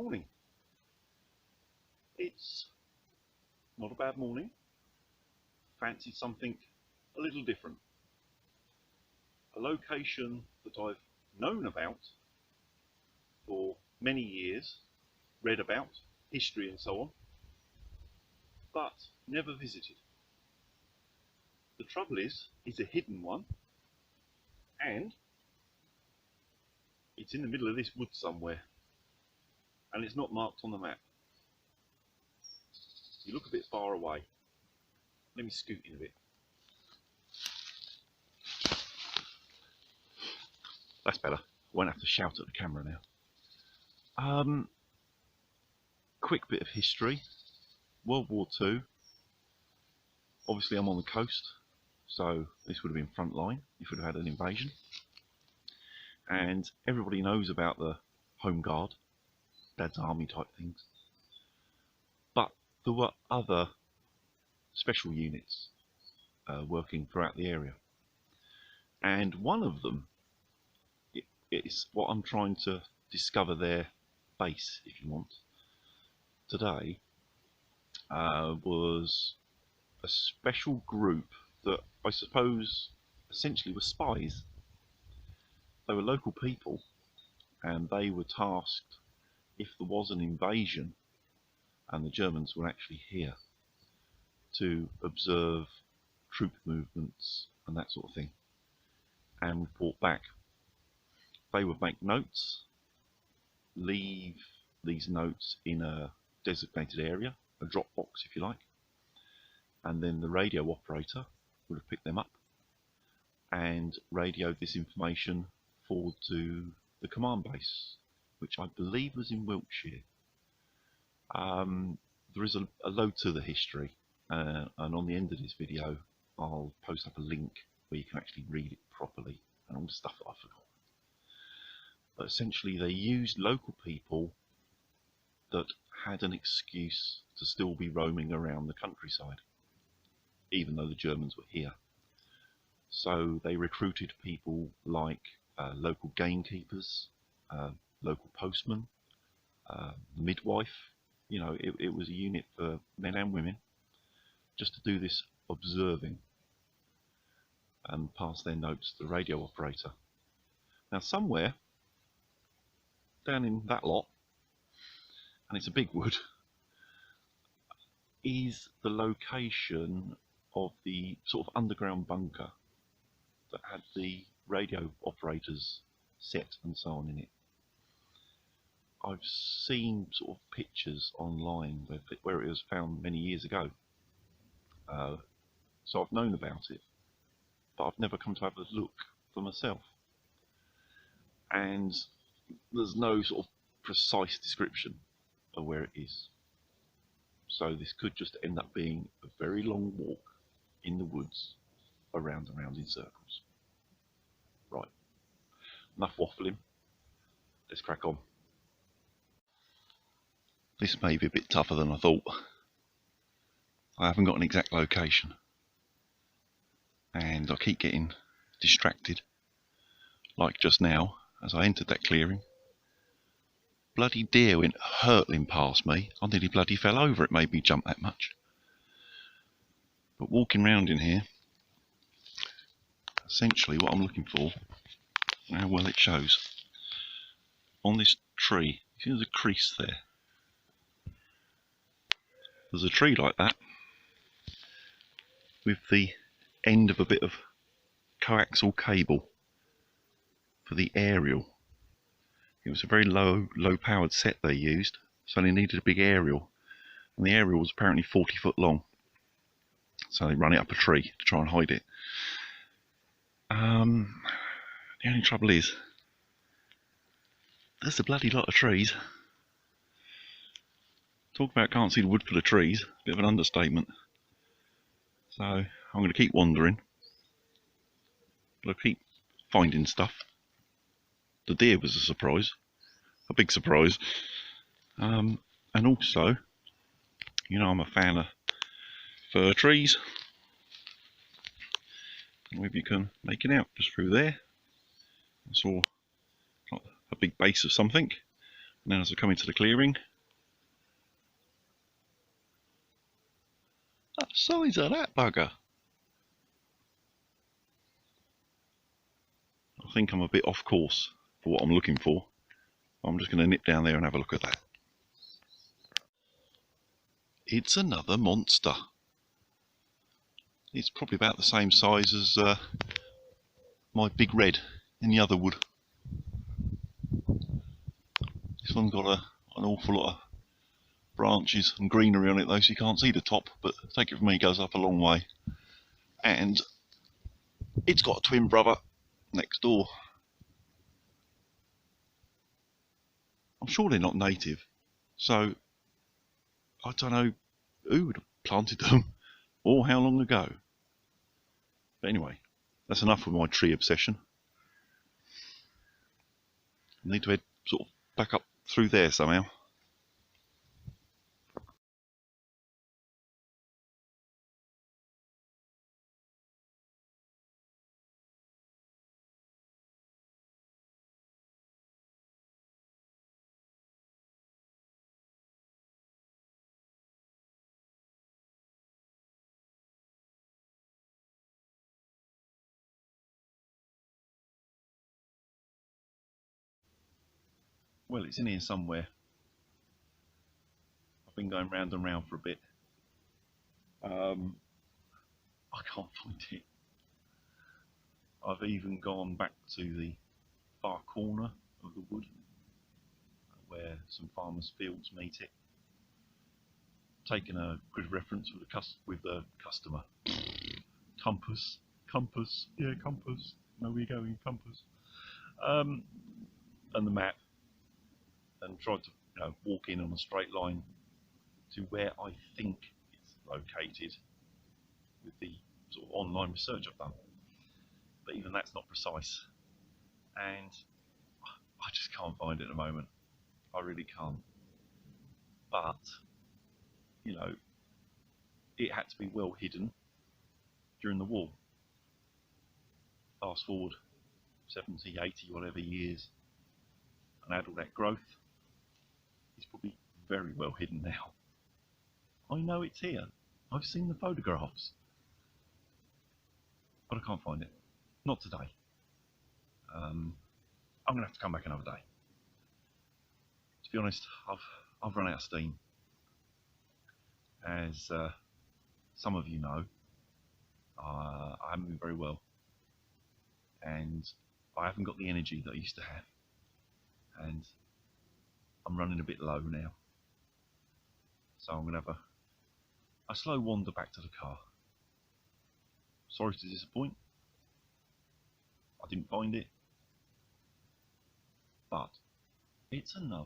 morning. It's not a bad morning. Fancy something a little different. A location that I've known about for many years, read about, history and so on, but never visited. The trouble is, it's a hidden one, and it's in the middle of this wood somewhere, and it's not marked on the map. You look a bit far away. Let me scoot in a bit. That's better. I won't have to shout at the camera now. Quick bit of history. World War II. Obviously I'm on the coast, so this would have been front line if we'd have had an invasion. And everybody knows about the Home Guard, Dad's Army type things. But there were other special units working throughout the area. And one of them, it's what I'm trying to discover their base, if you want, today, was a special group that I suppose essentially were spies. They were local people, and they were tasked, if there was an invasion and the Germans were actually here, to observe troop movements and that sort of thing and report back. They would make notes, leave these notes in a designated area, a drop box if you like, and then the radio operator would have picked them up and radioed this information forward to the command base, which I believe was in Wiltshire. There is a load to the history, and on the end of this video I'll post up a link where you can actually read it properly and all the stuff that I forgot. But essentially they used local people that had an excuse to still be roaming around the countryside, even though the Germans were here. So they recruited people like local gamekeepers, local postmen, midwife. You know, it was a unit for men and women, just to do this observing and pass their notes to the radio operator. Now somewhere down in that lot, and it's a big wood, is the location of the sort of underground bunker that had the radio operators set and so on in it. I've seen sort of pictures online where it was found many years ago, so I've known about it, but I've never come to have a look for myself. And there's no sort of precise description of where it is. So this could just end up being a very long walk in the woods, around and around in circles. Right, enough waffling, let's crack on. This may be a bit tougher than I thought. I haven't got an exact location, and I keep getting distracted, like just now as I entered that clearing. Bloody deer went hurtling past me. I nearly bloody fell over, it made me jump that much. But walking round in here, essentially what I'm looking for, how well it shows, on this tree, see there's a crease there. There's a tree like that, with the end of a bit of coaxial cable for the aerial. It was a very low powered set they used, so they needed a big aerial, and the aerial was apparently 40 foot long, so they run it up a tree to try and hide it. The only trouble is, there's a bloody lot of trees. Talk about can't see the wood for the trees, bit of an understatement. So I'm going to keep wandering, but I'll keep finding stuff. The deer was a surprise, a big surprise, and also, you know, I'm a fan of fir trees. Maybe you can make it out just through there. I saw a big base of something Now as I come into the clearing, look at the size of that bugger. I think I'm a bit off course for what I'm looking for. I'm just going to nip down there and have a look at that. It's another monster. It's probably about the same size as my big red in the other wood. This one's got an awful lot of branches and greenery on it though, so you can't see the top, but take it from me, it goes up a long way. And it's got a twin brother next door. I'm sure they're not native, so I don't know who planted them or how long ago. But anyway, that's enough of my tree obsession. I need to head sort of back up through there somehow. Well, it's in here somewhere. I've been going round and round for a bit. I can't find it. I've even gone back to the far corner of the wood where some farmers' fields meet it. Taken a good reference with the customer. Compass, yeah, compass. Know where you're going, compass. And the map, and tried to walk in on a straight line to where I think it's located with the sort of online research I've done. But even that's not precise, and I just can't find it at the moment. I really can't. But you know, it had to be well hidden during the war. Fast forward 70, 80, whatever years, and add all that growth, it's probably very well hidden now. I know it's here. I've seen the photographs, but I can't find it. Not today. I'm gonna have to come back another day. To be honest, I've run out of steam. As some of you know, I haven't been very well, and I haven't got the energy that I used to have, and I'm running a bit low now. So I'm gonna have a slow wander back to the car. Sorry to disappoint. I didn't find it, but it's enough.